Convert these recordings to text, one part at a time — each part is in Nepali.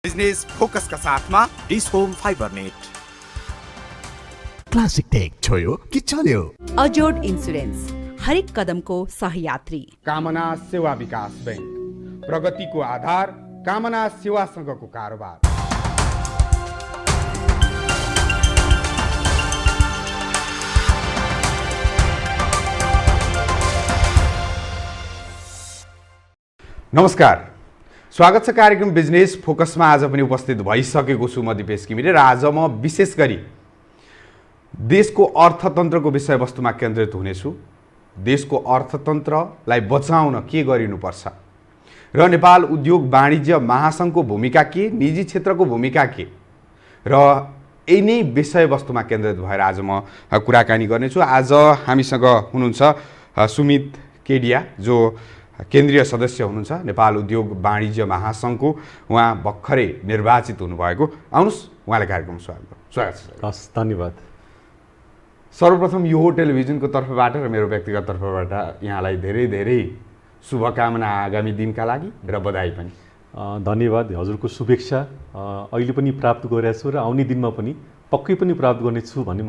बिजनेस फोकसका साथमा dish home fibre net. Classic tech छोयो कि चल्यो। अजोड इन्सुरेन्स, हरेक कदमको सहयात्री। कामना सेवा विकास बैंक, प्रगतिको आधार कामना सेवासँगको कारोबार। नमस्कार, स्वागत छ कार्यक्रम बिजनेस फोकसमा। आज पनि उपस्थित भइसकेको छु म दिपेश घिमिरे र आज म विशेष गरी देशको अर्थतन्त्रको विषयवस्तुमा केन्द्रित हुनेछु। देशको अर्थतन्त्रलाई बचाउन के गरिनुपर्छ र नेपाल उद्योग वाणिज्य महासङ्घको भूमिका के, निजी क्षेत्रको भूमिका के र यिनै विषयवस्तुमा केन्द्रित भएर आज म कुराकानी गर्नेछु। आज हामीसँग हुनुहुन्छ सुमित केडिया, जो केन्द्रीय सदस्य हुनुहुन्छ नेपाल उद्योग वाणिज्य महासङ्घको। उहाँ भर्खरै निर्वाचित हुनुभएको। आउनुहोस्, उहाँलाई कार्यक्रममा स्वागत छ। हस्, धन्यवाद। सर्वप्रथम यो टेलिभिजनको तर्फबाट र मेरो व्यक्तिगत तर्फबाट यहाँलाई धेरै धेरै शुभकामना आगामी दिनका लागि र बधाई पनि। धन्यवाद, हजुरको शुभेच्छा अहिले पनि प्राप्त गरिरहेको छु र आउने दिनमा पनि पक्कै पनि प्राप्त गर्नेछु भन्ने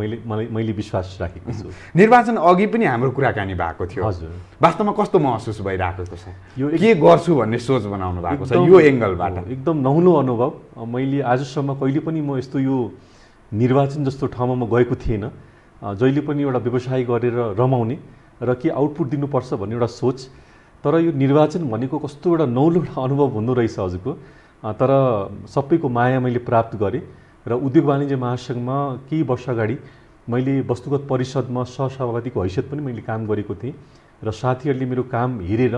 मैले विश्वास राखेको छु। निर्वाचन अघि पनि हाम्रो कुराकानी भएको थियो। हजुर, वास्तवमा कस्तो महसुस भइरहेको छ? यो के गर्छु भन्ने सोच बनाउनु भएको छ यो एङ्गलबाट? एकदम नहुनु अनुभव। मैले आजसम्म कहिले पनि म यस्तो यो निर्वाचन जस्तो ठाउँमा म गएको थिएन। जहिले पनि एउटा व्यवसाय गरेर रमाउने र के आउटपुट दिनुपर्छ भन्ने एउटा सोच। तर यो निर्वाचन भनेको कस्तो एउटा नौलो अनुभव हुँदो रहेछ हजुरको। तर सबैको माया मैले प्राप्त गरेँ र उद्योग वाणिज्य महासङ्घमा केही वर्ष अगाडि मैले वस्तुगत परिषदमा सहसभापतिको हैसियत पनि मैले काम गरेको थिएँ र साथीहरूले मेरो काम हेरेर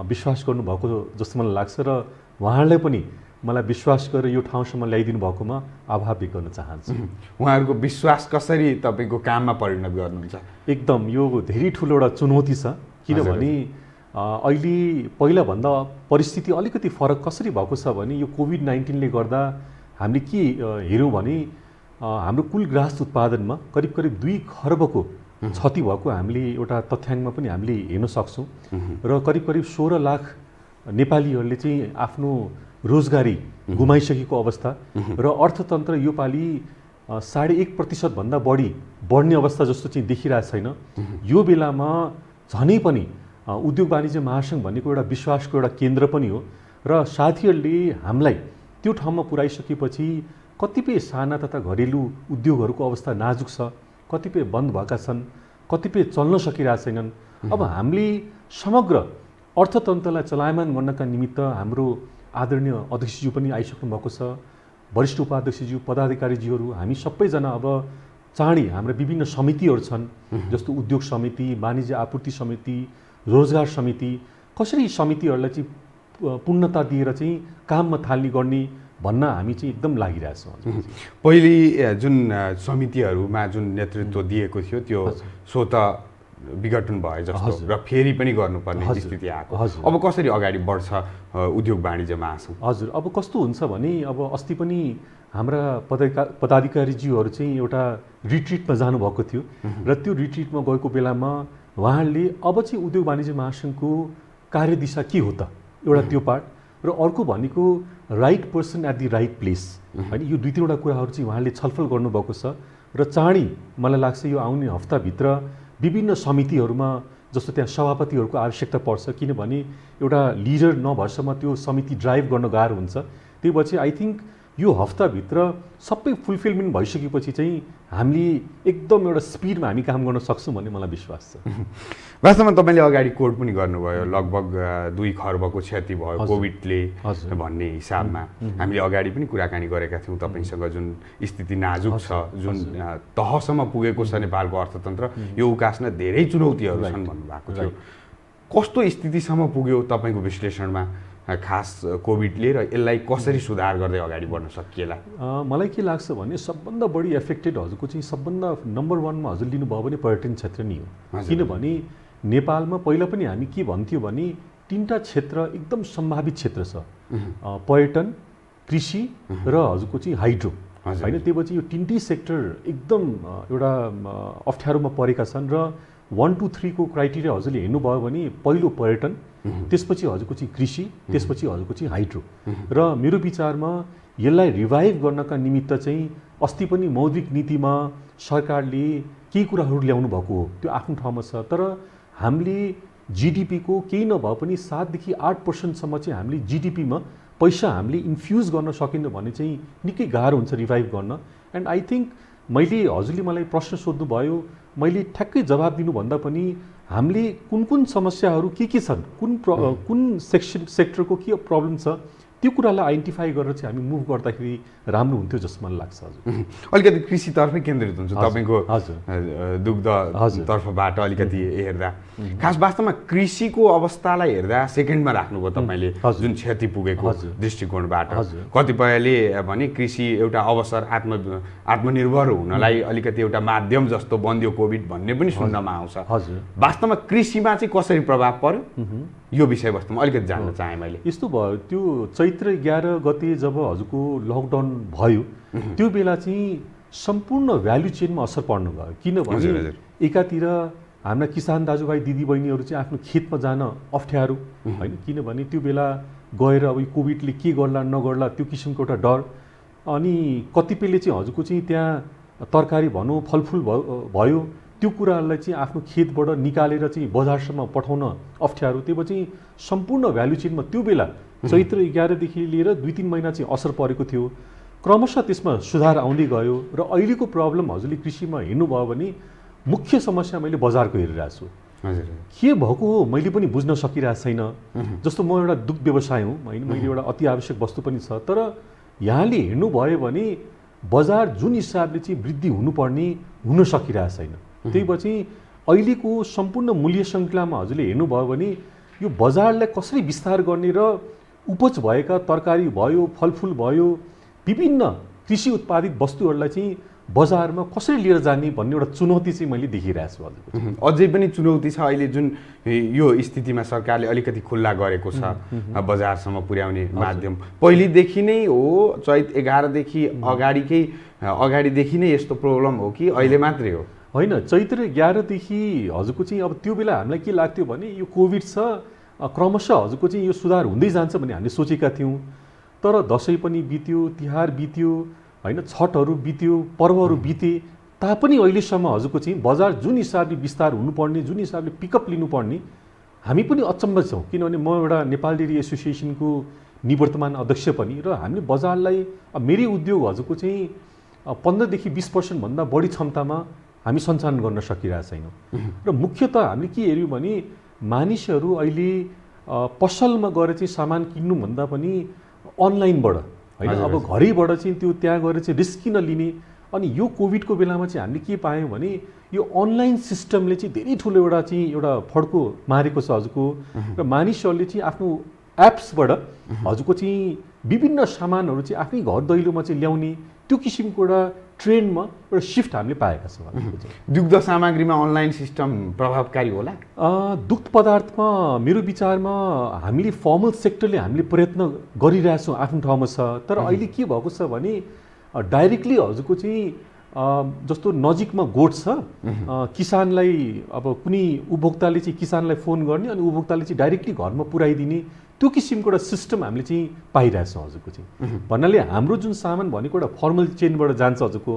विश्वास गर्नुभएको जस्तो मलाई लाग्छ र उहाँहरूलाई पनि मलाई विश्वास गरेर यो ठाउँसम्म ल्याइदिनु भएकोमा आभार व्यक्त गर्न चाहन्छु। उहाँहरूको विश्वास कसरी तपाईँको काममा परिणत गर्नुहुन्छ? एकदम यो धेरै ठुलो एउटा चुनौती छ, किनभने अहिले पहिलाभन्दा परिस्थिति अलिकति फरक कसरी भएको छ भने यो कोभिड-19ले गर्दा हामीले के हेऱ्यौँ भने हाम्रो कुल ग्राहक उत्पादनमा करिब 2 खर्बको क्षति भएको हामीले एउटा तथ्याङ्कमा पनि हामीले हेर्न सक्छौँ र करिब 16 लाख नेपालीहरूले चाहिँ आफ्नो रोजगारी गुमाइसकेको अवस्था र अर्थतन्त्र यो पालि 1.5% भन्दा बढी बढ्ने अवस्था जस्तो चाहिँ देखिरहेको छैन। यो बेलामा झनै पनि उद्योग वाणिज्य महासङ्घ भनेको एउटा विश्वासको एउटा केन्द्र पनि हो र साथीहरूले हामीलाई त्यो ठाउँमा पुर्याइसकेपछि कतिपय साना तथा घरेलु उद्योगहरूको अवस्था नाजुक छ, कतिपय बन्द भएका छन्, कतिपय चल्न सकिरहेका छैनन्। अब हामीले समग्र अर्थतन्त्रलाई चलायमान गर्नका निमित्त हाम्रो आदरणीय अध्यक्षज्यू पनि आइसक्नु भएको छ, वरिष्ठ उपाध्यक्षज्यू, पदाधिकारीज्यूहरू, हामी सबैजना अब चाँडै हाम्रा विभिन्न समितिहरू छन्, जस्तो उद्योग समिति, वाणिज्य आपूर्ति समिति, रोजगार समिति, कसरी समितिहरूलाई चाहिँ पूर्णता दिएर चाहिँ काममा थाल्ने गर्ने भन्न हामी चाहिँ एकदम लागिरहेछौँ। पहिले जुन समितिहरूमा जुन नेतृत्व दिएको थियो त्यो स्वत विघटन भए जस्तो र फेरि पनि गर्नुपर्ने स्थिति आएको। अब कसरी अगाडि बढ्छ उद्योग वाणिज्य महासङ्घ? हजुर, अब कस्तो हुन्छ भने अब अस्ति पनि हाम्रा पदाधिकारीज्यूहरू चाहिँ एउटा रिट्रिटमा जानुभएको थियो र त्यो रिट्रिटमा गएको बेलामा उहाँहरूले अब चाहिँ उद्योग वाणिज्य महासङ्घको कार्यदिशा के हो त, एउटा त्यो पार्ट र अर्को भनेको right person at the right place, होइन? यो 2-3वटा कुराहरू चाहिँ उहाँले छलफल गर्नुभएको छ र चाँडै मलाई लाग्छ यो आउने हप्ताभित्र विभिन्न समितिहरूमा, जस्तो त्यहाँ सभापतिहरूको आवश्यकता पर्छ, किनभने एउटा लिडर नभएसम्म त्यो समिति ड्राइभ गर्न गाह्रो हुन्छ। त्यही भएर चाहिँ आई थिङ्क यो हप्ताभित्र सबै फुलफिलमेन्ट भइसकेपछि चाहिँ हामीले एकदम एउटा स्पिडमा हामी काम गर्न सक्छौँ भन्ने मलाई विश्वास छ। वास्तवमा तपाईँले अगाडि कोट पनि गर्नुभयो, लगभग 2 खर्बको क्षति भयो कोभिडले भन्ने हिसाबमा। हामीले अगाडि पनि कुराकानी गरेका थियौँ तपाईँसँग, जुन स्थिति नाजुक छ, जुन तहसम्म पुगेको छ नेपालको अर्थतन्त्र, यो उकास्न धेरै चुनौतीहरू छन् भन्नुभएको थियो। कस्तो स्थितिसम्म पुग्यो तपाईँको विश्लेषणमा खास कोभिडले र यसलाई कसरी सुधार गर्दै अगाडि बढ्न सकिएला? मलाई के लाग्छ भने सबभन्दा बढी एफेक्टेड हजुरको चाहिँ सबभन्दा नम्बर 1मा हजुर लिनुभयो भने पर्यटन क्षेत्र नै हो। किनभने नेपालमा पहिला पनि हामी के भन्थ्यौँ भने 3टा क्षेत्र एकदम सम्भावित क्षेत्र छ, पर्यटन, कृषि र हजुरको चाहिँ हाइड्रो, होइन? त्यो पछि यो 3टी सेक्टर एकदम एउटा अप्ठ्यारोमा परेका छन् र 1, 2, 3 को क्राइटेरिया हजुरले हेर्नुभयो भने पहिलो पर्यटन, त्यसपछि हजुरको चाहिँ कृषि, त्यसपछि हजुरको चाहिँ हाइड्रो। र मेरो विचारमा यसलाई रिभाइभ गर्नका निमित्त चाहिँ अस्ति पनि मौद्रिक नीतिमा सरकारले केही कुराहरू ल्याउनु भएको हो, त्यो आफ्नो ठाउँमा छ। तर हामीले जिडिपीको केही नभए पनि 7 देखि 8% चाहिँ हामीले जिडिपीमा पैसा हामीले इन्फ्युज गर्न सकिन्न भने चाहिँ निकै गाह्रो हुन्छ रिभाइभ गर्न। एन्ड आई थिङ्क मैले हजुरले मलाई प्रश्न सोध्नुभयो, मैले ठ्याक्कै जवाब दिनुभन्दा पनि हामीले कुन कुन समस्याहरू के छन्, कुन सेक्टरको के प्रब्लम छ, त्यो कुरालाई आइडेन्टिफाई गरेर चाहिँ हामी मुभ गर्दाखेरि राम्रो हुन्थ्यो जस्तो मलाई लाग्छ। हजुर अलिकति कृषितर्फै केन्द्रित हुन्छ तपाईँको हजुर दुग्ध तर्फबाट अलिकति हेर्दा। खास वास्तवमा कृषिको अवस्थालाई हेर्दा सेकेन्डमा राख्नुभयो तपाईँले, जुन क्षति पुगेको दृष्टिकोणबाट। कतिपयले भने कृषि एउटा अवसर आत्मनिर्भर हुनलाई अलिकति एउटा माध्यम जस्तो बन्दियो कोभिड भन्ने पनि सुन्नमा आउँछ। वास्तवमा कृषिमा चाहिँ कसरी प्रभाव पर्यो यो विषयवस्तुमा अलिकति जान्न चाहेँ मैले। यस्तो भयो, त्यो चैत्र 11 गते जब हजुरको लकडाउन भयो त्यो बेला चाहिँ सम्पूर्ण भ्याल्यु चेनमा असर पर्नु गयो। किनभने एकातिर हाम्रा किसान दाजुभाइ दिदीबहिनीहरू चाहिँ आफ्नो खेतमा जान अप्ठ्यारो होइन, किनभने त्यो बेला गएर अब कोभिडले के गर्ला नगर्ला त्यो किसिमको एउटा डर। अनि कतिपयले चाहिँ हजुरको चाहिँ त्यहाँ तरकारी भनौँ फलफुल भयो त्यो कुराहरूलाई चाहिँ आफ्नो खेतबाट निकालेर चाहिँ बजारसम्म पठाउन अप्ठ्यारो। त्यो चाहिँ सम्पूर्ण भ्याल्यु चेनमा त्यो बेला चैत्र 11 देखि लिएर 2-3 महिना चाहिँ असर परेको थियो। क्रमशः त्यसमा सुधार आउँदै गयो र अहिलेको प्रब्लम हजुरले कृषिमा हेर्नुभयो भने मुख्य समस्या मैले बजारको हेरिरहेको छु। के भएको हो मैले पनि बुझ्न सकिरहेको छैन। जस्तो म एउटा दुग्ध व्यवसाय हुँ होइन, मैले एउटा अति आवश्यक वस्तु पनि छ, तर यहाँले हेर्नुभयो भने बजार जुन हिसाबले चाहिँ वृद्धि हुनुपर्ने हुन सकिरहेको छैन। त्यही पछि अहिलेको सम्पूर्ण मूल्य श्रृङ्खलामा हजुरले हेर्नुभयो भने यो बजारलाई कसरी विस्तार गर्ने र उपज भएका तरकारी भयो फलफुल भयो विभिन्न कृषि उत्पादित वस्तुहरूलाई चाहिँ बजारमा कसरी लिएर जाने भन्ने एउटा चुनौती चाहिँ मैले देखिरहेको छु। अझै पनि चुनौती छ अहिले, जुन यो स्थितिमा सरकारले अलिकति खुल्ला गरेको छ बजारसम्म पुर्याउने माध्यम। पहिलेदेखि नै हो, चैत 11 देखि अगाडिदेखि नै यस्तो प्रब्लम हो कि अहिले मात्रै हो? होइन, चैत्र 11 देखि हजुरको चाहिँ अब त्यो बेला हामीलाई के लाग्थ्यो भने यो कोभिड छ, क्रमशः हजुरको चाहिँ यो सुधार हुँदै जान्छ भन्ने हामीले सोचेका थियौँ। तर दसैँ पनि बित्यो, तिहार बित्यो होइन, छठहरू बित्यो, पर्वहरू बिते तापनि अहिलेसम्म हजुरको चाहिँ बजार जुन हिसाबले विस्तार हुनुपर्ने, जुन हिसाबले पिकअप लिनुपर्ने हामी पनि अचम्म छौँ। किनभने म एउटा नेपाल डेरी एसोसिएसनको निवर्तमान अध्यक्ष पनि, र हामीले बजारलाई मेरै उद्योग हजुरको चाहिँ 15 देखि 20% भन्दा बढी क्षमतामा हामी सञ्चालन गर्न सकिरहेको छैनौँ। र मुख्यतः हामीले के हेऱ्यौँ भने मानिसहरू अहिले पसलमा गएर चाहिँ सामान किन्नुभन्दा पनि अनलाइनबाट होइन, अब घरैबाट चाहिँ त्यो त्यहाँ गएर चाहिँ रिस्क किन लिने। अनि यो कोभिडको बेलामा चाहिँ हामीले के पायौँ भने यो अनलाइन सिस्टमले चाहिँ धेरै ठुलो एउटा फड्को मारेको छ हजुरको। र मानिसहरूले चाहिँ आफ्नो एप्सबाट हजुरको चाहिँ विभिन्न सामानहरू चाहिँ आफ्नै घर दैलोमा चाहिँ ल्याउने त्यो किसिमको एउटा ट्रेन्डमा एउटा शिफ्ट हामीले पाएका छौँ। दुग्ध सामग्रीमा अनलाइन सिस्टम प्रभावकारी होला? दुग्ध पदार्थमा मेरो विचारमा हामीले फर्मल सेक्टरले हामीले प्रयत्न गरिरहेछौँ, आफ्नो ठाउँमा छ। तर अहिले के भएको छ भने डाइरेक्टली हजुरको चाहिँ जस्तो नजिकमा गोठ छ, किसानलाई अब कुनै उपभोक्ताले चाहिँ किसानलाई फोन गर्ने अनि उपभोक्ताले चाहिँ डाइरेक्टली घरमा पुर्याइदिने त्यो किसिमको एउटा सिस्टम हामीले चाहिँ पाइरहेछौँ हजुरको चाहिँ। भन्नाले हाम्रो जुन सामान भनेको एउटा फर्मल चेनबाट जान्छ हजुरको,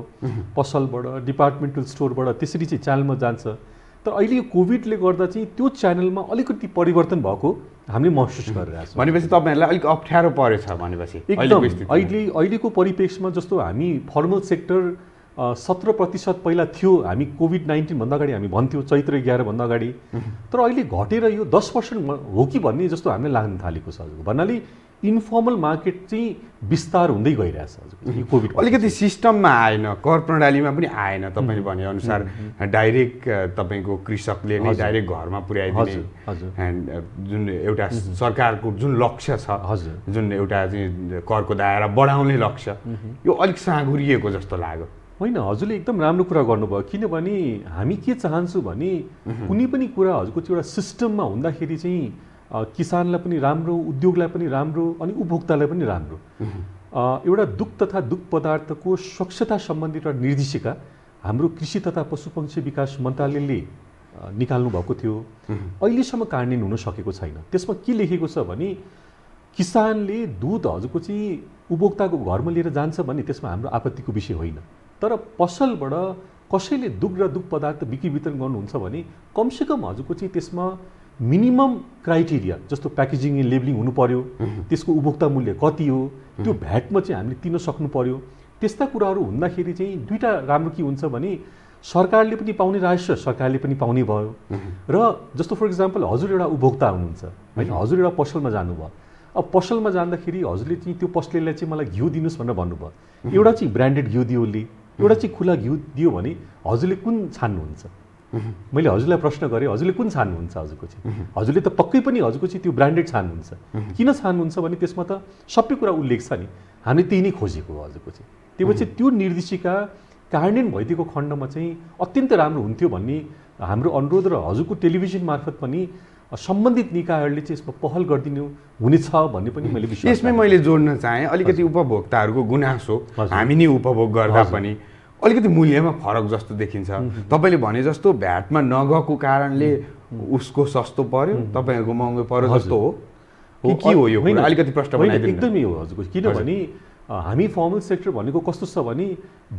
पसलबाट डिपार्टमेन्टल स्टोरबाट त्यसरी चाहिँ च्यानलमा जान्छ। तर अहिले यो कोभिडले गर्दा चाहिँ त्यो च्यानलमा अलिकति परिवर्तन भएको हामीले महसुस गरिरहेछौँ। भनेपछि तपाईँहरूलाई अलिक अप्ठ्यारो परेछ भनेपछि एकदम। अहिलेको परिप्रेक्ष्यमा जस्तो हामी फर्मल सेक्टर 17% पहिला थियो, हामी कोभिड-19 भन्दा अगाडि हामी भन्थ्यौँ चैत्र 11 भन्दा अगाडि। तर अहिले घटेर यो 10% हो कि भन्ने जस्तो हामीलाई लाग्न थालेको छ। भन्नाले इन्फर्मल मार्केट चाहिँ विस्तार हुँदै गइरहेछ हजुर। कोभिड अलिकति सिस्टममा आएन, कर प्रणालीमा पनि आएन तपाईँले भनेअनुसार। डाइरेक्ट तपाईँको कृषकले नै डाइरेक्ट घरमा पुर्याइदिने जुन एउटा सरकारको जुन लक्ष्य छ, जुन एउटा चाहिँ करको दायरा बढाउने लक्ष्य, यो अलिक साँघुरिएको जस्तो लाग्यो। होइन, हजुरले एकदम राम्रो कुरा गर्नुभयो। किनभने हामी के चाहन्छौँ भने कुनै पनि कुरा हजुरको त्यो एउटा सिस्टममा हुँदाखेरि चाहिँ किसानलाई पनि राम्रो, उद्योगलाई पनि राम्रो अनि उपभोक्तालाई पनि राम्रो। एउटा दुग्ध तथा दुग्ध पदार्थको स्वच्छता सम्बन्धित एउटा निर्देशिका हाम्रो कृषि तथा पशुपक्षी विकास मन्त्रालयले निकाल्नु भएको थियो, अहिलेसम्म कार्यान्वयन हुन सकेको छैन। त्यसमा के लेखेको छ भने किसानले दुध हजुरको चाहिँ उपभोक्ताको घरमा लिएर जान्छ भने त्यसमा हाम्रो आपत्तिको विषय होइन। तर पसलबाट कसैले दुध र दुध पदार्थ बिक्री वितरण गर्नुहुन्छ भने कमसेकम हजुरको चाहिँ त्यसमा मिनिमम क्राइटेरिया जस्तो प्याकेजिङ एन्ड लेबलिङ हुनु पर्यो, त्यसको उपभोक्ता मूल्य कति हो, त्यो भ्याटमा चाहिँ हामीले तिर्न सक्नु पर्यो। त्यस्ता कुराहरू हुँदाखेरि चाहिँ दुईवटा राम्रो के हुन्छ भने सरकारले पनि पाउने राजस्व सरकारले पनि पाउने भयो र जस्तो फर इक्जाम्पल हजुर एउटा उपभोक्ता हुनुहुन्छ होइन, हजुर एउटा पसलमा जानुभयो। अब पसलमा जाँदाखेरि हजुरले चाहिँ त्यो पसलेलाई चाहिँ मलाई घिउ दिनुहोस् भनेर भन्नुभयो। एउटा चाहिँ ब्रान्डेड घिउ दियो उसले, एउटा चाहिँ खुला घिउ दियो भने हजुरले कुन छान्नुहुन्छ? मैले हजुरलाई प्रश्न गरेँ, हजुरले कुन छान्नुहुन्छ? हजुरको चाहिँ हजुरले त पक्कै पनि हजुरको चाहिँ त्यो ब्रान्डेड छान्नुहुन्छ। किन छान्नुहुन्छ भने त्यसमा त सबै कुरा उल्लेख छ नि, हामीले त्यही नै खोजेको हो हजुरको चाहिँ। त्यो पछि त्यो निर्देशिका कार्यान्वयन भइदिएको खण्डमा चाहिँ अत्यन्त राम्रो हुन्थ्यो भन्ने हाम्रो अनुरोध र हजुरको टेलिभिजन मार्फत पनि सम्बन्धित निकायहरूले चाहिँ यसमा पहल गरिदिनु हुनेछ भन्ने पनि मैले विश्वास। यसमै मैले जोड्न चाहेँ अलिकति उपभोक्ताहरूको गुनासो हामी नै उपभोग गर्दा पनि अलिकति मूल्यमा फरक जस्तो देखिन्छ। तपाईँले भने जस्तो भ्याटमा नगएको कारणले उसको सस्तो पर्यो, तपाईँहरूको महँगो पर्यो जस्तो हो कि के हो यो कुरा? अलिकति प्रश्न बनाइदिनु। एकदमै हो हजुरको। किनभने हामी फर्मल सेक्टर भनेको कस्तो छ भने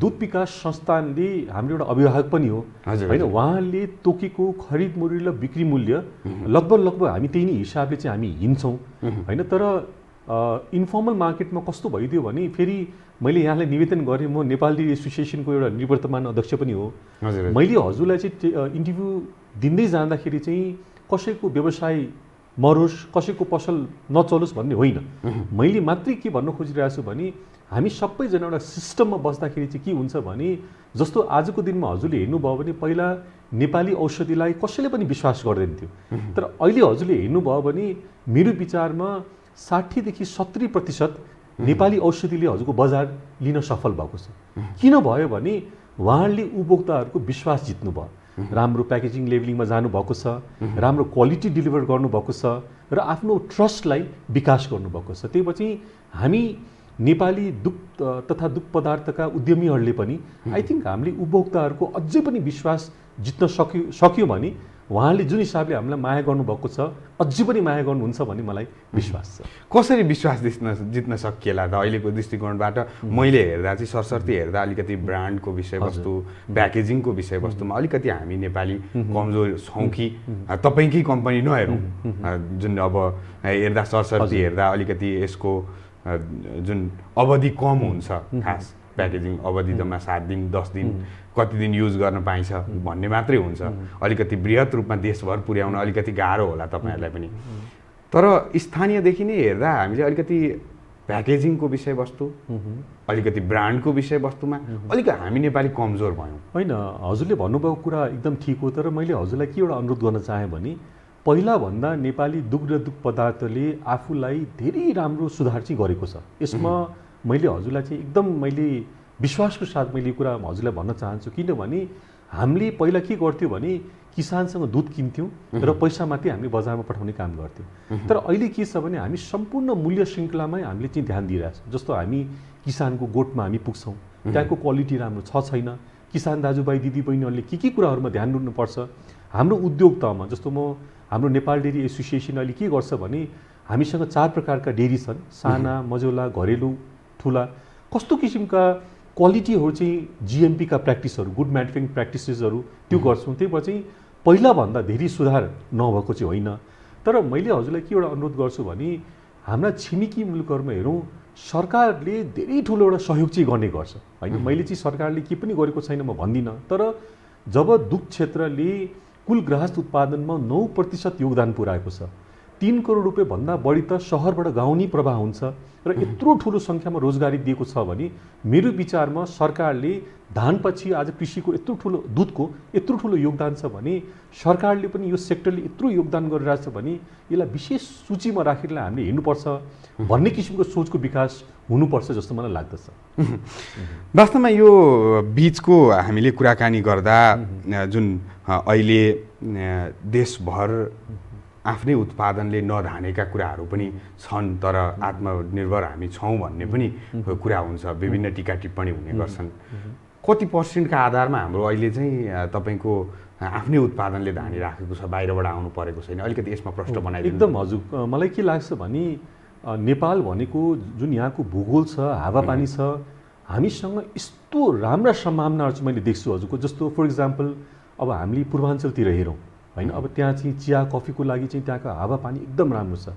दुध विकास संस्थानले हाम्रो एउटा अभिभावक पनि हो होइन, उहाँले तोकेको खरिद मूल्य र बिक्री मूल्य लगभग हामी त्यही नै हिसाबले चाहिँ हामी हिँड्छौँ होइन। तर इन्फर्मल मार्केटमा कस्तो भइदियो भने फेरि मैले यहाँलाई निवेदन गरेँ, म नेपाल डेरी एसोसिएसनको एउटा निवर्तमान अध्यक्ष पनि हो। मैले हजुरलाई चाहिँ इन्टरभ्यू दिँदै जाँदाखेरि चाहिँ कसैको व्यवसाय मरोस्, कसैको पसल नचलोस् भन्ने होइन। मैले मात्रै के भन्न खोजिरहेको छु भने हामी सबैजना एउटा सिस्टममा बस्दाखेरि चाहिँ के हुन्छ भने जस्तो आजको दिनमा हजुरले हेर्नुभयो भने पहिला नेपाली औषधिलाई कसैले पनि विश्वास गर्दैन थियो, तर अहिले हजुरले हेर्नुभयो भने मेरो विचारमा 60 देखि 70% नेपाली औषधिले हजुरको बजार लिन सफल भएको छ। किन भयो भने उहाँहरूले उपभोक्ताहरूको विश्वास जित्नुभयो, राम्रो प्याकेजिङ लेबलिङमा जानुभएको छ, राम्रो क्वालिटी डेलिभर गर्नुभएको छ र आफ्नो ट्रस्टलाई विकास गर्नुभएको छ। त्यही पछि हामी नेपाली दुध तथा दुध पदार्थका उद्यमीहरूले पनि आई थिङ्क हामीले उपभोक्ताहरूको अझै पनि विश्वास जित्न सक्यो भने उहाँले जुन हिसाबले हामीलाई माया गर्नुभएको छ अझै पनि माया गर्नुहुन्छ भन्ने मलाई विश्वास छ। कसरी विश्वास जित्न सकिएला त अहिलेको दृष्टिकोणबाट? मैले हेर्दा चाहिँ सरसर्ती हेर्दा अलिकति ब्रान्डको विषयवस्तु, प्याकेजिङको विषयवस्तुमा अलिकति हामी नेपाली कमजोर छौँ कि तपाईँकै कम्पनी नहेरौँ जुन अब हेर्दा सरसर्ती हेर्दा अलिकति यसको जुन अवधि कम हुन्छ, खास प्याकेजिङ अवधि जम्मा 7 दिन 10 दिन कति दिन युज गर्न पाइन्छ भन्ने मात्रै हुन्छ। अलिकति बृहत रूपमा देशभर पुर्याउन अलिकति गाह्रो होला तपाईँहरूलाई पनि। तर स्थानीयदेखि नै हेर्दा हामीले अलिकति प्याकेजिङको विषयवस्तु, अलिकति ब्रान्डको विषयवस्तुमा अलिकति हामी नेपाली कमजोर भयौँ होइन। हजुरले भन्नुभएको कुरा एकदम ठिक हो, तर मैले हजुरलाई के एउटा अनुरोध गर्न चाहेँ भने पहिलाभन्दा नेपाली दुध र दुध पदार्थले आफूलाई धेरै राम्रो सुधार चाहिँ गरेको छ। यसमा मैले हजुरलाई चाहिँ एकदम मैले विश्वासको साथ मैले कुरा हजुरलाई भन्न चाहन्छु। किनभने हामीले पहिला के गर्थ्यौँ भने किसानसँग दुध किन्थ्यौँ र पैसा मात्रै हामीले बजारमा पठाउने काम गर्थ्यौँ। तर अहिले के छ भने हामी सम्पूर्ण मूल्य श्रृङ्खलामै हामीले चाहिँ ध्यान दिइरहेछौँ। जस्तो हामी किसानको गोठमा हामी पुग्छौँ, त्यहाँको क्वालिटी राम्रो छ छैन, किसान दाजुभाइ दिदीबहिनीहरूले के कुराहरूमा ध्यान दिनुपर्छ। हाम्रो उद्योग तहमा जस्तो हाम्रो नेपाल डेरी एसोसिएसन अहिले के गर्छ भने हामीसँग 4 प्रकारका डेरी छन्, साना, मझौला, घरेलु, ठुला। कस्तो किसिमका क्वालिटीहरू चाहिँ जिएमपीका प्र्याक्टिसहरू, गुड म्यानुफ्याक्चरिङ प्र्याक्टिसेसहरू त्यो गर्छौँ। त्यही भएर चाहिँ पहिलाभन्दा धेरै सुधार नभएको चाहिँ होइन। तर मैले हजुरलाई के एउटा अनुरोध गर्छु भने हाम्रा छिमेकी मुलुकहरूमा हेरौँ सरकारले धेरै ठुलो एउटा सहयोग चाहिँ गर्ने गर्छ होइन। मैले चाहिँ सरकारले के पनि गरेको छैन म भन्दिनँ, तर जब दुध क्षेत्रले कुल गृहस्थ उत्पादनमा 9% योगदान पुर्याएको छ, 3 करोड रुपियाँ भन्दा बढी त शहरबाट गाउँ नै प्रवाह हुन्छ र यत्रो ठुलो सङ्ख्यामा रोजगारी दिएको छ भने मेरो विचारमा सरकारले धानपछि आज कृषिको यत्रो ठुलो दुधको यत्रो ठुलो योगदान छ भने सरकारले पनि यो सेक्टरले यत्रो योगदान गरिरहेछ भने यसलाई विशेष सूचीमा राखेरलाई हामीले हेर्नुपर्छ भन्ने किसिमको सोचको विकास हुनुपर्छ जस्तो मलाई लाग्दछ। वास्तवमा यो बीचको हामीले कुराकानी गर्दा जुन अहिले देशभर आफ्नै उत्पादनले नधानेका कुराहरू पनि छन्, तर आत्मनिर्भर हामी छौँ भन्ने पनि कुरा हुन्छ, विभिन्न टीका टिप्पणी हुने गर्छन्। कति पर्सेन्टका आधारमा हाम्रो अहिले चाहिँ तपाईँको आफ्नै उत्पादनले धानी राखेको छ, बाहिरबाट आउनु परेको छैन? अलिकति यसमा प्रश्न बनाइदिनु। एकदम हजुर, मलाई के लाग्छ भने नेपाल भनेको जुन यहाँको भूगोल छ, हावापानी छ, हामीसँग यस्तो राम्रा सम्भावनाहरू चाहिँ मैले देख्छु हजुरको। जस्तो फर इक्जाम्पल अब हामीले पूर्वाञ्चलतिर हेरौँ होइन, अब त्यहाँ चाहिँ चिया कफीको लागि चाहिँ त्यहाँको हावापानी एकदम राम्रो छ।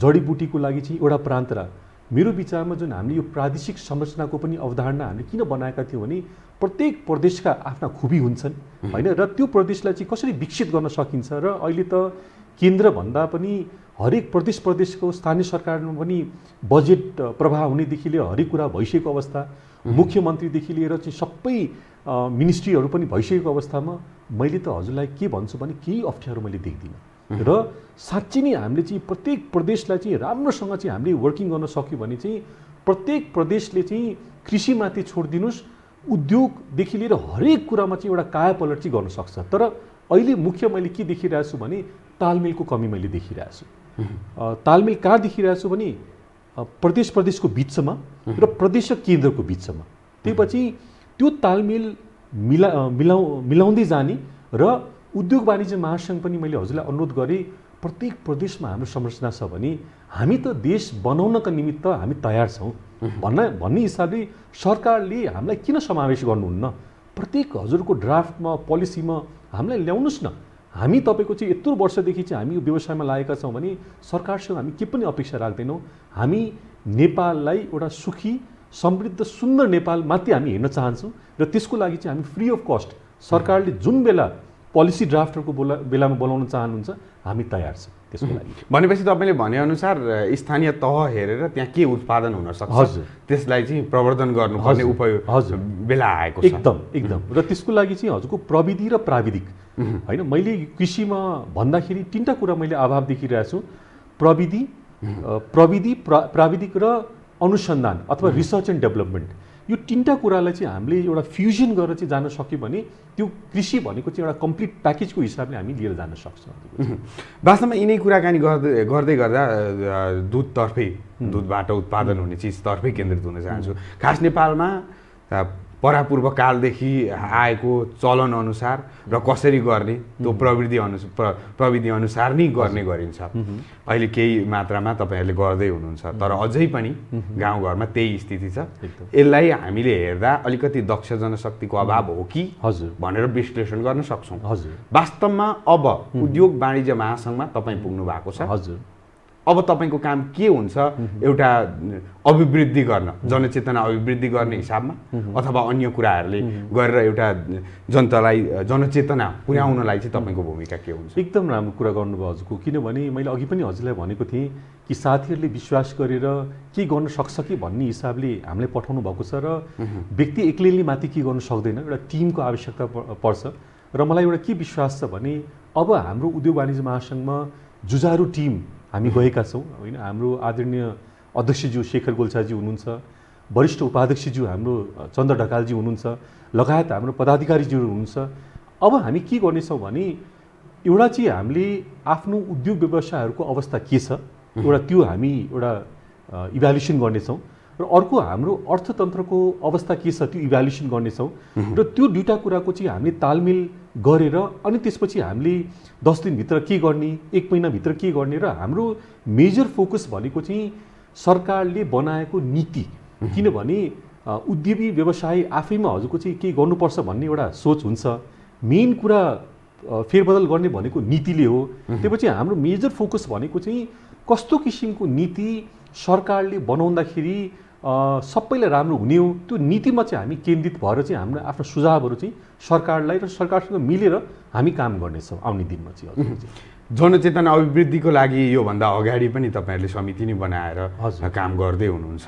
जडीबुटीको लागि चाहिँ एउटा प्रान्त र मेरो विचारमा जुन हामीले यो प्रादेशिक संरचनाको पनि अवधारणा हामीले किन बनाएका थियौँ भने प्रत्येक प्रदेशका आफ्ना खुबी हुन्छन् होइन, र त्यो प्रदेशलाई चाहिँ कसरी विकसित गर्न सकिन्छ। र अहिले त केन्द्रभन्दा पनि हरेक प्रदेशको स्थानीय सरकारमा पनि बजेट प्रवाह हुनेदेखि लिएर हरेक कुरा भइसकेको अवस्था, मुख्यमन्त्रीदेखि लिएर चाहिँ सबै मिनिस्ट्रीहरू पनि भइसकेको अवस्थामा मैले त हजुरलाई के भन्छु भने केही अप्ठ्यारो मैले देख्दिनँ। र साँच्चै नै हामीले चाहिँ प्रत्येक प्रदेशलाई चाहिँ राम्रोसँग चाहिँ हामीले वर्किङ गर्न सक्यो भने चाहिँ प्रत्येक प्रदेशले चाहिँ कृषिमाथि छोडिदिनुहोस्, उद्योगदेखि लिएर हरेक कुरामा चाहिँ एउटा कायापलट चाहिँ गर्न सक्छ। तर अहिले मुख्य मैले के देखिरहेको छु भने तालमेलको कमी मैले देखिरहेको छु। तालमेल कहाँ देखिरहेको छु भने प्रदेशको बिचमा र प्रदेश र केन्द्रको बिचमा। त्यसपछि त्यो तालमेल मिलाउँदै जाने र उद्योग वाणिज्य महासङ्घ पनि मैले हजुरलाई अनुरोध गरेँ प्रत्येक प्रदेशमा हाम्रो संरचना छ भने हामी त देश बनाउनका निमित्त हामी तयार छौँ भन्ने हिसाबले सरकारले हामीलाई किन समावेश गर्नुहुन्न? प्रत्येक हजुरको ड्राफ्टमा पोलिसीमा हामीलाई ल्याउनुहोस् न। हामी तपाईँको चाहिँ यत्रो वर्षदेखि चाहिँ हामी यो व्यवसायमा लागेका छौँ भने सरकारसँग हामी के पनि अपेक्षा राख्दैनौँ। हामी नेपाललाई एउटा सुखी समृद्ध सुन्दर नेपाल मात्रै हामी हेर्न चाहन्छौँ र त्यसको लागि चाहिँ हामी फ्री अफ कस्ट सरकारले जुन बेला पोलिसी ड्राफ्टरको बेलामा बोलाउन चाहनुहुन्छ हामी तयार छौँ त्यसको लागि। भनेपछि तपाईँले भनेअनुसार स्थानीय तह हेरेर त्यहाँ के उत्पादन हुन सक्छ त्यसलाई चाहिँ प्रवर्धन गर्नुपर्ने उपयोग बेला आएको छ। एकदम र त्यसको लागि चाहिँ हजुरको प्रविधि र प्राविधिक होइन, मैले कृषिमा भन्दाखेरि तीनटा कुरा मैले अभाव देखिरहेको छु। प्रविधि प्राविधिक र अनुसन्धान अथवा रिसर्च एन्ड डेभलपमेन्ट, यो तीनटा कुरालाई चाहिँ हामीले एउटा फ्युजन गरेर चाहिँ जान सक्यो भने त्यो कृषि भनेको चाहिँ एउटा कम्प्लिट प्याकेजको हिसाबले हामी लिएर जान सक्छौँ। वास्तवमा यिनै कुराकानी गर्दै गर्दा दुधबाट उत्पादन हुने चिजतर्फै केन्द्रित हुन चाहन्छु। खास नेपालमा परापूर्व कालदेखि आएको चलन अनुसार र कसरी गर्ने त्यो प्रविधि अनुसार नै गर्ने गरिन्छ। अहिले केही मात्रामा तपाईँहरूले गर्दै हुनुहुन्छ, तर अझै पनि गाउँघरमा त्यही स्थिति छ। यसलाई हामीले हेर्दा अलिकति दक्ष जनशक्तिको अभाव हो कि भनेर विश्लेषण गर्न सक्छौँ। वास्तवमा अब उद्योग वाणिज्य महासङ्घमा तपाईँ पुग्नु भएको छ। अब तपाईँको काम के हुन्छ? एउटा अभिवृद्धि गर्न, जनचेतना अभिवृद्धि गर्ने हिसाबमा अथवा अन्य कुराहरूले गरेर एउटा जनतालाई जनचेतना पुर्याउनलाई चाहिँ तपाईँको भूमिका के हुन्छ? एकदम राम्रो कुरा गर्नुभयो हजुरको। किनभने मैले अघि पनि हजुरलाई भनेको थिएँ कि साथीहरूले विश्वास गरेर के गर्न सक्छ कि भन्ने हिसाबले हामीलाई पठाउनु भएको छ र व्यक्ति एक्लैले माथि के गर्न सक्दैन, एउटा टिमको आवश्यकता पर्छ। र मलाई एउटा के विश्वास छ भने अब हाम्रो उद्योग वाणिज्य महासङ्घमा जुझारु टिम हामी गएका छौँ होइन। हाम्रो आदरणीय अध्यक्षज्यू शेखर गोल्छाजी हुनुहुन्छ, वरिष्ठ उपाध्यक्षज्यू हाम्रो चन्द्र ढकालजी हुनुहुन्छ, लगायत हाम्रो पदाधिकारीज्यूहरू हुनुहुन्छ। अब हामी के गर्नेछौँ भने एउटा चाहिँ हामीले आफ्नो उद्योग व्यवसायहरूको अवस्था के छ एउटा त्यो हामी एउटा इभ्यालुएसन गर्नेछौँ र अर्को हाम्रो अर्थतन्त्रको अवस्था के छ त्यो इभ्यालुएसन गर्नेछौँ र त्यो दुईवटा कुराको चाहिँ हामीले तालमेल गरेर अनि त्यसपछि हामीले 10 दिनभित्र के गर्ने, 1 महिनाभित्र के गर्ने र हाम्रो मेजर फोकस भनेको चाहिँ सरकारले बनाएको नीति। किनभने उद्योगी व्यवसाय आफैमा हजुरको चाहिँ के गर्नुपर्छ भन्ने एउटा सोच हुन्छ। मेन कुरा फेरबदल गर्ने भनेको नीतिले हो। त्यसपछि हाम्रो मेजर फोकस भनेको चाहिँ कस्तो किसिमको नीति सरकारले बनाउँदाखेरि सबैलाई राम्रो हुने हो, त्यो नीतिमा चाहिँ हामी केन्द्रित भएर चाहिँ हाम्रो आफ्नो सुझावहरू चाहिँ सरकारलाई र सरकारसँग मिलेर हामी काम गर्नेछौँ आउने दिनमा चाहिँ। जनचेतना अभिवृद्धिको लागि योभन्दा अगाडि पनि तपाईँहरूले समिति नै बनाएर काम गर्दै हुनुहुन्छ,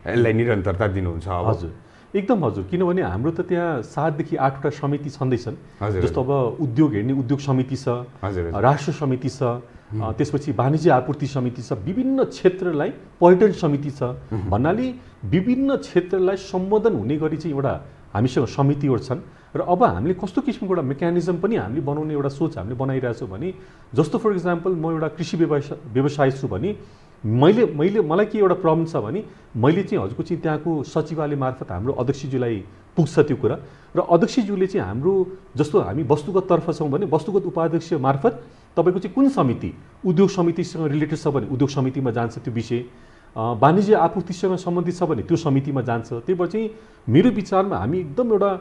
यसलाई निरन्तरता दिनुहुन्छ? हजुर एकदम हजुर। किनभने हाम्रो त त्यहाँ 7 देखि 8वटा समिति छँदैछन्। जस्तो अब उद्योग हेर्ने उद्योग समिति छ, राष्ट्र समिति छ, त्यसपछि वाणिज्य आपूर्ति समिति छ, विभिन्न क्षेत्रलाई पर्यटन समिति छ भन्नाले विभिन्न क्षेत्रलाई सम्बोधन हुने गरी चाहिँ एउटा हामीसँग समितिहरू छन्। र अब हामीले कस्तो किसिमको एउटा मेकानिजम पनि हामीले बनाउने एउटा सोच हामीले बनाइरहेको छौँ भने जस्तो फर इक्जाम्पल म एउटा कृषि व्यवसाय छु भने मलाई के एउटा प्रब्लम छ भने मैले चाहिँ हजुरको चाहिँ त्यहाँको सचिवालय मार्फत हाम्रो अध्यक्षज्यूलाई पुग्छ त्यो कुरा, र अध्यक्षज्यूले चाहिँ हाम्रो जस्तो हामी वस्तुगत तर्फ छौँ भने वस्तुगत उपाध्यक्ष मार्फत तपाईँको चाहिँ कुन समिति उद्योग समितिसँग रिलेटेड छ भने उद्योग समितिमा जान्छ त्यो विषय, वाणिज्य आपूर्तिसँग सम्बन्धित छ भने त्यो समितिमा जान्छ। त्यही भएर चाहिँ मेरो विचारमा हामी एकदम एउटा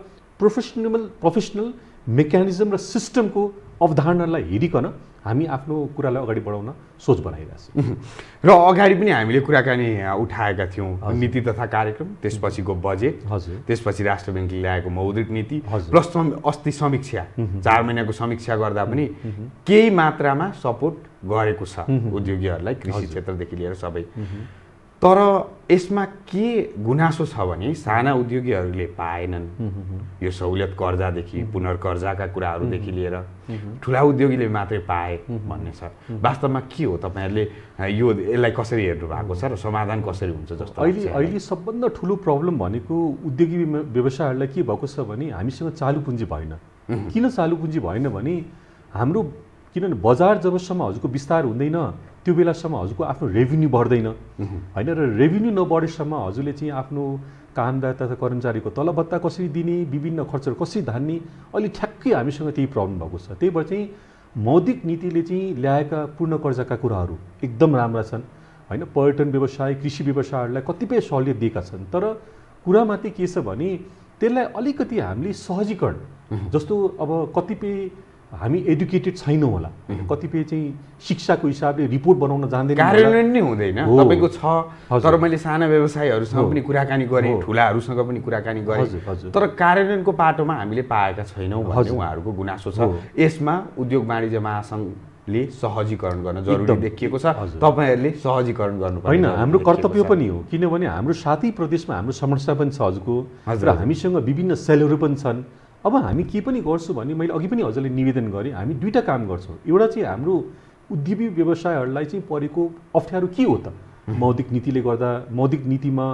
प्रोफेसनल मेकानिजम र सिस्टमको अवधारणालाई हेरिकन हामी आफ्नो कुरालाई अगाडि बढाउन सोच बनाइरहेको छ। र अगाडि पनि हामीले कुराकानी उठाएका थियौँ, नीति तथा कार्यक्रम, त्यसपछिको बजेट, हजुर, त्यसपछि राष्ट्र ब्याङ्कले ल्याएको मौद्रिक नीति, हजुर, प्लस अस्ति समीक्षा 4 महिनाको समीक्षा गर्दा पनि केही मात्रामा सपोर्ट गरेको छ उद्योगीहरूलाई, कृषि क्षेत्रदेखि लिएर सबै। तर यसमा के गुनासो छ भने साना उद्योगीहरूले पाएनन् यो सहुलियत, कर्जादेखि पुनर्कर्जाका कुराहरूदेखि लिएर ठुला उद्योगीले मात्रै पाए भन्ने छ। वास्तवमा के हो, तपाईँहरूले यसलाई कसरी हेर्नु भएको छ र समाधान कसरी हुन्छ जस्तो अहिले सबभन्दा ठुलो प्रब्लम भनेको उद्योगी व्यवसायहरूलाई के भएको छ भने हामीसँग चालु पुँजी भएन। किन चालु पुँजी भएन भने हाम्रो, किनभने बजार जबसम्म हजुरको विस्तार हुँदैन त्यो बेलासम्म हजुरको आफ्नो रेभिन्यू बढ्दैन होइन, र रेभिन्यू नबढेसम्म हजुरले चाहिँ आफ्नो कामदार तथा कर्मचारीको तलभत्ता कसरी दिने, विभिन्न खर्चहरू कसरी धान्ने, अहिले ठ्याक्कै हामीसँग त्यही प्रब्लम भएको छ। त्यही भएर चाहिँ मौद्रिक नीतिले चाहिँ ल्याएका पूर्ण कर्जाका कुराहरू एकदम राम्रा छन् होइन, पर्यटन व्यवसाय, कृषि व्यवसायहरूलाई कतिपय सहुलियत दिएका छन्। तर कुरा मात्रै के छ भने त्यसलाई अलिकति हामीले सहजीकरण, जस्तो अब कतिपय हामी एडुकेटेड छैनौँ होला, कतिपय चाहिँ शिक्षाको हिसाबले रिपोर्ट बनाउन जान्दैन, कार्यान्वयन नै हुँदैन तपाईँको छ। तर मैले साना व्यवसायीहरूसँग पनि कुराकानी गरेँ, ठुलाहरूसँग पनि कुराकानी गरेँ, तर कार्यान्वयनको पाटोमा हामीले पाएका छैनौँ भन्ने उहाँहरूको गुनासो छ। यसमा उद्योग वाणिज्य महासङ्घले सहजीकरण गर्न जरुरी देखिएको छ, तपाईँहरूले सहजीकरण गर्नुपर्छ। होइन, हाम्रो कर्तव्य पनि हो, किनभने हाम्रो साथै प्रदेशमा हाम्रो समस्या पनि छ हजुरको, र हामीसँग विभिन्न सेलहरू पनि छन्। अब हामी के पनि गर्छौँ भने मैले अघि पनि हजुरले निवेदन गरेँ, हामी दुईवटा काम गर्छौँ। एउटा चाहिँ हाम्रो उद्योगी व्यवसायहरूलाई चाहिँ परेको अप्ठ्यारो के हो त, मौद्रिक नीतिले गर्दा मौद्रिक नीतिमा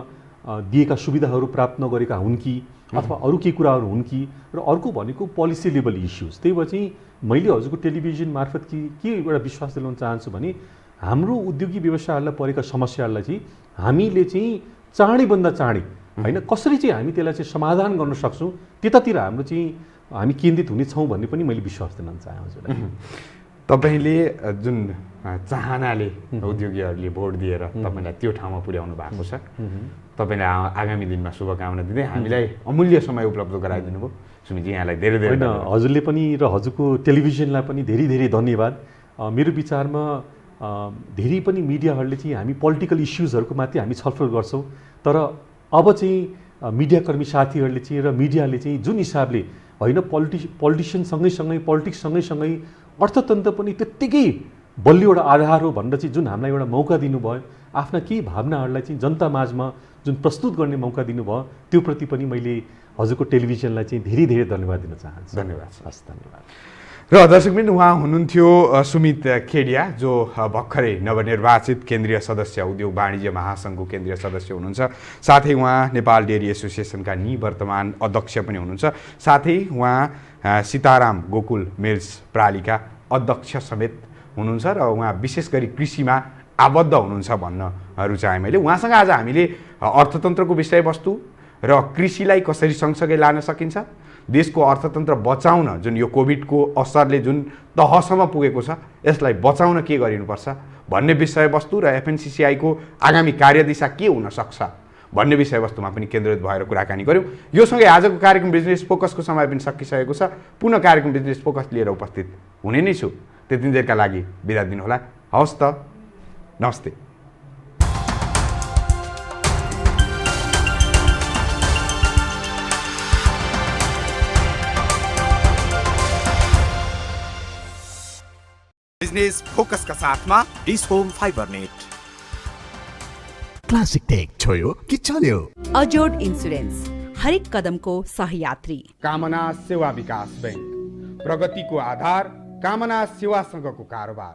दिएका सुविधाहरू प्राप्त नगरेका हुन् कि अथवा अरू केही कुराहरू हुन् कि, र अर्को भनेको पोलिसी लेभल इस्युज। त्यही भएर चाहिँ मैले हजुरको टेलिभिजन मार्फत के एउटा विश्वास दिलाउन चाहन्छु भने हाम्रो उद्योगी व्यवसायहरूलाई परेका समस्याहरूलाई चाहिँ हामीले चाहिँ चाँडैभन्दा चाँडै होइन कसरी चाहिँ हामी त्यसलाई चाहिँ समाधान गर्न सक्छौँ, त्यतातिर हाम्रो चाहिँ हामी केन्द्रित हुनेछौँ भन्ने पनि मैले विश्वास दिन चाहेँ हजुरलाई। तपाईँले जुन चाहनाले उद्योगीहरूले भोट दिएर तपाईँलाई त्यो ठाउँमा पुर्याउनु भएको छ, तपाईँले आगामी दिनमा शुभकामना दिँदै हामीलाई अमूल्य समय उपलब्ध गराइदिनु भयो। सुमितजी, यहाँलाई धेरै धेरै होइन, हजुरले पनि र हजुरको टेलिभिजनलाई पनि धेरै धेरै धन्यवाद। मेरो विचारमा धेरै पनि मिडियाहरूले चाहिँ हामी पोलिटिकल इस्युजहरूको माथि हामी छलफल गर्छौँ, तर अब चाहिँ मिडियाकर्मी साथीहरूले चाहिँ र मिडियाले चाहिँ जुन हिसाबले होइन पोलिटिसियन सँगैसँगै पोलिटिक्स सँगैसँगै अर्थतन्त्र पनि त्यत्तिकै बलियो एउटा आधार हो भनेर चाहिँ जुन हामीलाई एउटा मौका दिनुभयो, आफ्ना केही भावनाहरूलाई चाहिँ जनता माझमा जुन प्रस्तुत गर्ने मौका दिनुभयो, त्यो प्रति पनि मैले हजुरको टेलिभिजनलाई चाहिँ धेरै धेरै धन्यवाद दिन चाहन्छु। धन्यवाद। हस्, धन्यवाद। र दर्शकवृन्द, उहाँ हुनुहुन्थ्यो सुमित खेडिया, जो भर्खरै नवनिर्वाचित केन्द्रीय सदस्य, उद्योग वाणिज्य महासङ्घको केन्द्रीय सदस्य हुनुहुन्छ। साथै उहाँ नेपाल डेयरी एसोसिएसनका निवर्तमान अध्यक्ष पनि हुनुहुन्छ। साथै उहाँ सीताराम गोकुल मिल्स प्रालीका अध्यक्ष समेत हुनुहुन्छ र उहाँ विशेष गरी कृषिमा आबद्ध हुनुहुन्छ भन्न रुचाएँ मैले। उहाँसँग आज हामीले अर्थतन्त्रको विषयवस्तु र कृषिलाई कसरी सँगसँगै लान सकिन्छ, देशको अर्थतन्त्र बचाउन जुन यो कोभिडको असरले जुन तहसम्म पुगेको छ यसलाई बचाउन के गरिनुपर्छ भन्ने विषयवस्तु र एफएनसिसिआईको आगामी कार्यदिशा के हुन सक्छ भन्ने विषयवस्तुमा पनि केन्द्रित भएर कुराकानी गऱ्यौँ। यो सँगै आजको कार्यक्रम बिजनेस फोकसको समय पनि सकिसकेको छ। पुनः कार्यक्रम बिजनेस फोकस लिएर उपस्थित हुने नै छु। त्यतिन्जेलका लागि बिदा दिनुहोला। हवस् त, नमस्ते। बिजनेस फोकसका साथमा dish home fibre net. Classic tech छोयो कि चल्यो। अजोड इन्सुरेन्स, हरेक कदमको सहयात्री। कामना सेवा विकास बैंक, प्रगतिको आधार, कामना सेवासँगको कारोबार।